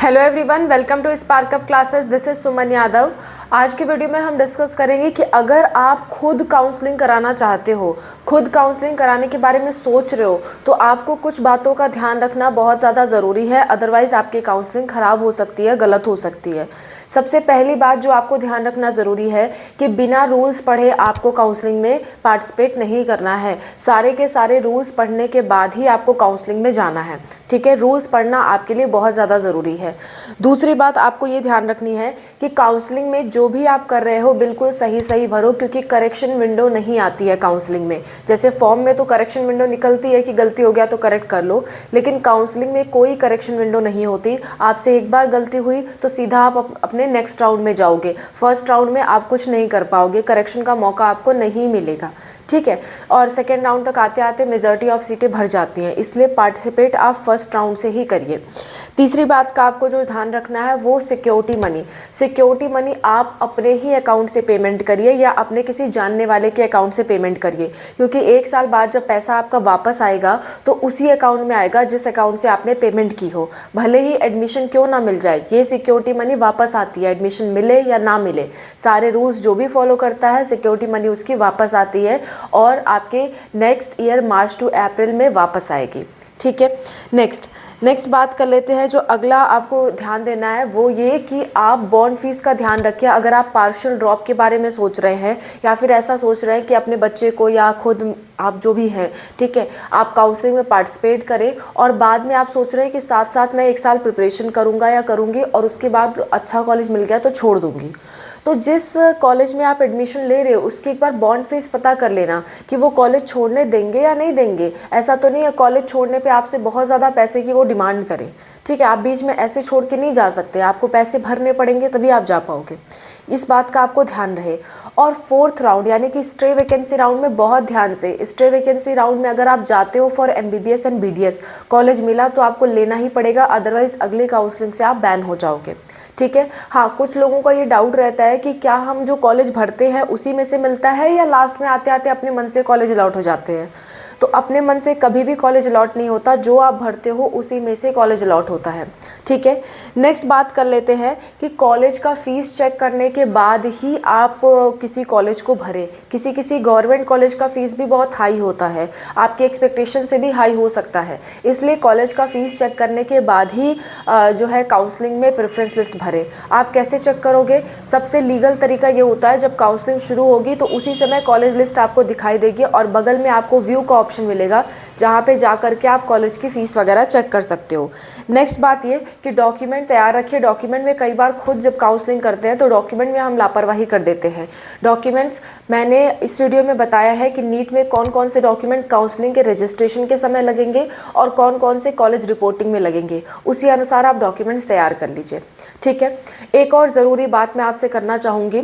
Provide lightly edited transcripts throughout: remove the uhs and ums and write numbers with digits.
Hello everyone, welcome to spark up classes. This is Suman Yadav. आज की video में हम डिस्कस करेंगे कि अगर आप खुद काउंसलिंग कराना चाहते हो, खुद काउंसलिंग कराने के बारे में सोच रहे हो, तो आपको कुछ बातों का ध्यान रखना बहुत ज़्यादा ज़रूरी है। अदरवाइज़ आपकी काउंसलिंग ख़राब हो सकती है, गलत हो सकती है। सबसे पहली बात जो आपको ध्यान रखना ज़रूरी है कि बिना रूल्स पढ़े आपको काउंसलिंग में पार्टिसिपेट नहीं करना है। सारे के सारे रूल्स पढ़ने के बाद ही आपको काउंसलिंग में जाना है। ठीक है, रूल्स पढ़ना आपके लिए बहुत ज़्यादा ज़रूरी है। दूसरी बात आपको ये ध्यान रखनी है कि काउंसलिंग में जो भी आप कर रहे हो बिल्कुल सही भरो, क्योंकि करेक्शन विंडो नहीं आती है काउंसलिंग में। जैसे फॉर्म में तो करेक्शन विंडो निकलती है कि गलती हो गया तो करेक्ट कर लो, लेकिन काउंसलिंग में कोई करेक्शन विंडो नहीं होती। आपसे एक बार गलती हुई तो सीधा आप अपने नेक्स्ट राउंड में जाओगे। फर्स्ट राउंड में आप कुछ नहीं कर पाओगे, करेक्शन का मौका आपको नहीं मिलेगा। ठीक है, और सेकेंड राउंड तक आते आते मेजॉरिटी ऑफ सीटें भर जाती हैं, इसलिए पार्टिसिपेट आप फर्स्ट राउंड से ही करिए। तीसरी बात का आपको जो ध्यान रखना है वो सिक्योरिटी मनी। सिक्योरिटी मनी आप अपने ही अकाउंट से पेमेंट करिए या अपने किसी जानने वाले के अकाउंट से पेमेंट करिए, क्योंकि एक साल बाद जब पैसा आपका वापस आएगा तो उसी अकाउंट में आएगा जिस अकाउंट से आपने पेमेंट की हो। भले ही एडमिशन क्यों ना मिल जाए, ये सिक्योरिटी मनी वापस आती है। एडमिशन मिले या ना मिले, सारे रूल्स जो भी फॉलो करता है सिक्योरिटी मनी उसकी वापस आती है और आपके नेक्स्ट ईयर मार्च टू अप्रैल में वापस आएगी। ठीक है, नेक्स्ट बात कर लेते हैं। जो अगला आपको ध्यान देना है वो ये कि आप बॉन्ड फीस का ध्यान रखिए। अगर आप पार्शियल ड्रॉप के बारे में सोच रहे हैं या फिर ऐसा सोच रहे हैं कि अपने बच्चे को या खुद आप जो भी हैं, ठीक है, आप काउंसलिंग में पार्टिसिपेट करें और बाद में आप सोच रहे हैं कि साथ साथ मैं एक साल प्रिपरेशन करूँगा या करूँगी और उसके बाद अच्छा कॉलेज मिल गया तो छोड़ दूँगी, तो जिस कॉलेज में आप एडमिशन ले रहे हो उसकी एक बार बॉन्ड फीस पता कर लेना कि वो कॉलेज छोड़ने देंगे या नहीं देंगे। ऐसा तो नहीं है कॉलेज छोड़ने पे आपसे बहुत ज़्यादा पैसे की वो डिमांड करें। ठीक है, आप बीच में ऐसे छोड़ के नहीं जा सकते, आपको पैसे भरने पड़ेंगे तभी आप जा पाओगे। इस बात का आपको ध्यान रहे। और फोर्थ राउंड यानी कि स्टे वैकेंसी राउंड में बहुत ध्यान से, स्टे वैकेंसी राउंड में अगर आप जाते हो for MBBS and BDS, college मिला तो आपको लेना ही पड़ेगा, अदरवाइज अगली काउंसलिंग से आप बैन हो जाओगे। ठीक है, हाँ, कुछ लोगों का ये डाउट रहता है कि क्या हम जो कॉलेज भरते हैं उसी में से मिलता है या लास्ट में आते आते अपने मन से कॉलेज अलॉट हो जाते हैं। तो अपने मन से कभी भी कॉलेज अलॉट नहीं होता, जो आप भरते हो उसी में से कॉलेज अलॉट होता है। ठीक है, नेक्स्ट बात कर लेते हैं कि कॉलेज का फ़ीस चेक करने के बाद ही आप किसी कॉलेज को भरें। किसी गवर्नमेंट कॉलेज का फ़ीस भी बहुत हाई होता है, आपकी एक्सपेक्टेशन से भी हाई हो सकता है, इसलिए कॉलेज का फ़ीस चेक करने के बाद ही जो है काउंसलिंग में प्रेफरेंस लिस्ट भरें। आप कैसे चेक करोगे? सबसे लीगल तरीका ये होता है, जब काउंसलिंग शुरू होगी तो उसी समय कॉलेज लिस्ट आपको दिखाई देगी और बगल में आपको व्यू का ऑप्शन मिलेगा, जहाँ पे जा करके आप कॉलेज की फ़ीस वगैरह चेक कर सकते हो। नेक्स्ट बात ये कि डॉक्यूमेंट तैयार रखिए। डॉक्यूमेंट में कई बार खुद जब काउंसलिंग करते हैं तो डॉक्यूमेंट में हम लापरवाही कर देते हैं। डॉक्यूमेंट्स मैंने इस वीडियो में बताया है कि नीट में कौन कौन से डॉक्यूमेंट काउंसलिंग के रजिस्ट्रेशन के समय लगेंगे और कौन कौन से कॉलेज रिपोर्टिंग में लगेंगे, उसी अनुसार आप डॉक्यूमेंट्स तैयार कर लीजिए। ठीक है, एक और ज़रूरी बात मैं आपसे करना चाहूँगी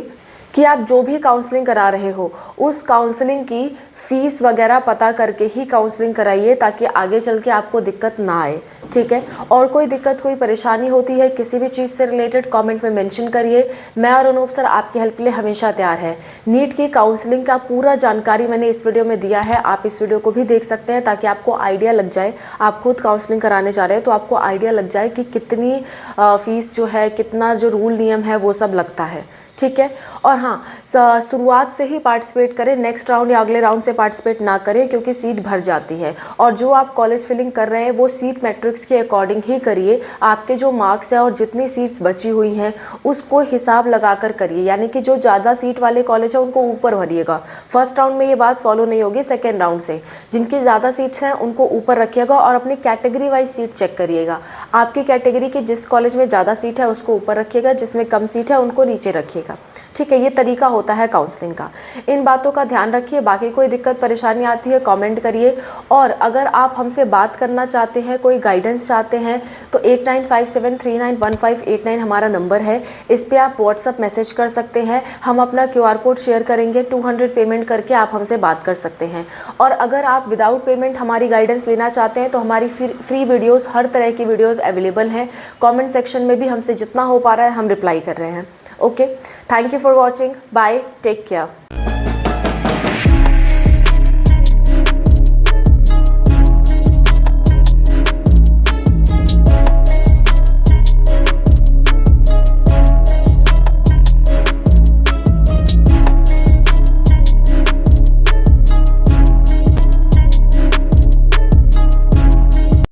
कि आप जो भी काउंसलिंग करा रहे हो उस काउंसलिंग की फ़ीस वगैरह पता करके ही काउंसलिंग कराइए, ताकि आगे चल के आपको दिक्कत ना आए। ठीक है, और कोई दिक्कत कोई परेशानी होती है किसी भी चीज़ से रिलेटेड कमेंट में मेंशन करिए। मैं और अनूप सर आपकी हेल्प के लिए हमेशा तैयार है। नीट की काउंसलिंग का पूरा जानकारी मैंने इस वीडियो में दिया है, आप इस वीडियो को भी देख सकते हैं ताकि आपको आइडिया लग जाए। आप खुद काउंसलिंग कराने जा रहे हैं तो आपको आइडिया लग जाए कि कितनी फ़ीस जो है, कितना जो रूल नियम है वो सब लगता है। ठीक है, और हाँ, शुरुआत से ही पार्टिसिपेट करें, नेक्स्ट राउंड या अगले राउंड से पार्टिसिपेट ना करें, क्योंकि सीट भर जाती है। और जो आप कॉलेज फिलिंग कर रहे हैं वो सीट मैट्रिक्स के अकॉर्डिंग ही करिए। आपके जो मार्क्स हैं और जितनी सीट्स बची हुई हैं उसको हिसाब लगा कर करिए, यानी कि जो ज़्यादा सीट वाले कॉलेज हैं उनको ऊपर भरिएगा। फर्स्ट राउंड में ये बात फॉलो नहीं होगी, सेकेंड राउंड से जिनकी ज़्यादा सीट्स हैं उनको ऊपर रखिएगा और अपनी कैटेगरी वाइज सीट चेक करिएगा। आपकी कैटेगरी की जिस कॉलेज में ज़्यादा सीट है उसको ऊपर रखिएगा, जिसमें कम सीट है उनको नीचे रखिएगा। ठीक है, ये तरीका होता है काउंसलिंग का। इन बातों का ध्यान रखिए। बाकी कोई दिक्कत परेशानी आती है कमेंट करिए, और अगर आप हमसे बात करना चाहते हैं, कोई गाइडेंस चाहते हैं, तो 8957391589 हमारा नंबर है। इस पर आप व्हाट्सअप मैसेज कर सकते हैं। हम अपना QR कोड शेयर करेंगे, 200 पेमेंट करके आप हमसे बात कर सकते हैं। और अगर आप विदाउट पेमेंट हमारी गाइडेंस लेना चाहते हैं तो हमारी फ्री वीडियोज़, हर तरह की वीडियोज़ अवेलेबल हैं। कॉमेंट सेक्शन में भी हमसे जितना हो पा रहा है हम रिप्लाई कर रहे हैं। Okay, thank you for watching, bye, take care.